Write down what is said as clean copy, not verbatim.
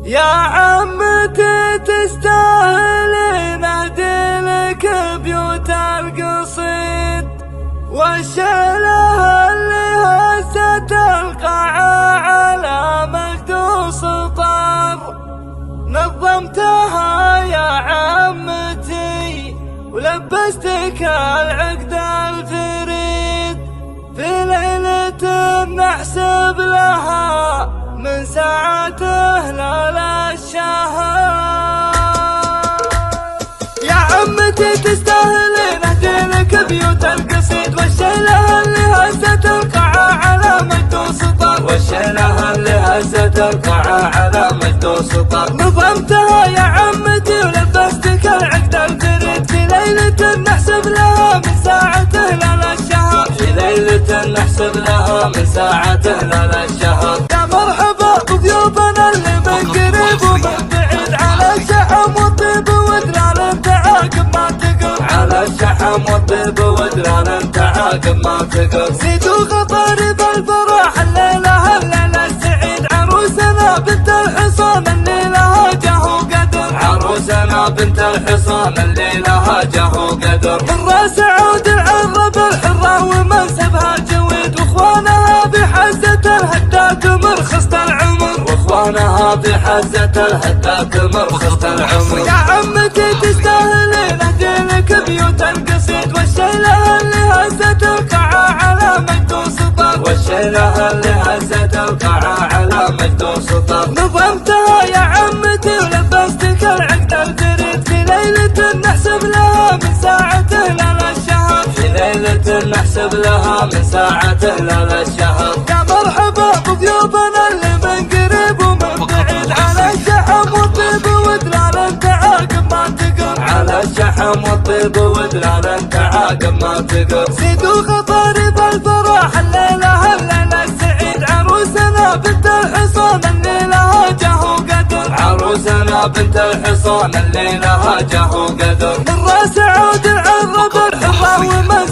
يا عمتي تستاهلين اهدي لك بيوت القصيد والشيله اللي هزت القاعه على مجد سطر. نظمتها يا عمتي ولبستك العقد الفريد في ليلة نحسب لها من ساعة هلال الشهر. يا عمتي تستاهلين اهدي لك بيوت القصيد والشيله اللي هزت القاعة على مجد سطر والشيله اللي هزت القاعة على مجد سطر. نظمتها يا عمتي ولبستك العقد الفريد في ليلة نحسب لها من ساعة هلال الشهر في ليلة نحسب لها من ساعة هلال الشهر. يا مرحبا بضيوفنا اللي من قريب ومن بعيد على الشحم والطيب ودلال تعاقب ما تقر على الشحم والطيب ودلال تعاقب ما تقر. زيدوا غطارب الفرح الليلة الليلة السعيد عروسنا بنت الحصان اللي لها جاه قدر عروسنا بنت الحصان اللي لها جاه قدر. من راس عود العرب الحرة ومنسبها جويد واخوانها بحزة الهدات مرخصة العمر واخوانها بحزة الهدات مرخصة العمر. يا عمتي تستاهلين اهدي لك بيوت القصيد والشيله اللي هزت القاعة على مجد سطر والشيله اللي هزت القاعة على مجد سطر. نظمتها يا عمتي ولبستك العقد الفريد في ليلة نحسب لها من ساعة هلال الشهر في ليلة نحسب لها من ساعة هلال الشهر. يا مرحبا بضيوفنا اللي من قريب ومن بعيد على الشحم والطيب ودلال تعاقب ما تقر على الشحم والطيب ودلال تعاقب ما تقر. زيدوا غطارب الفرح الليلة الليلة السعيد عروسنا بنت الحصان اللي لها جاه قدر عروسنا بنت الحصان اللي لها جاه قدر. من راس عود العرب الحرة ومن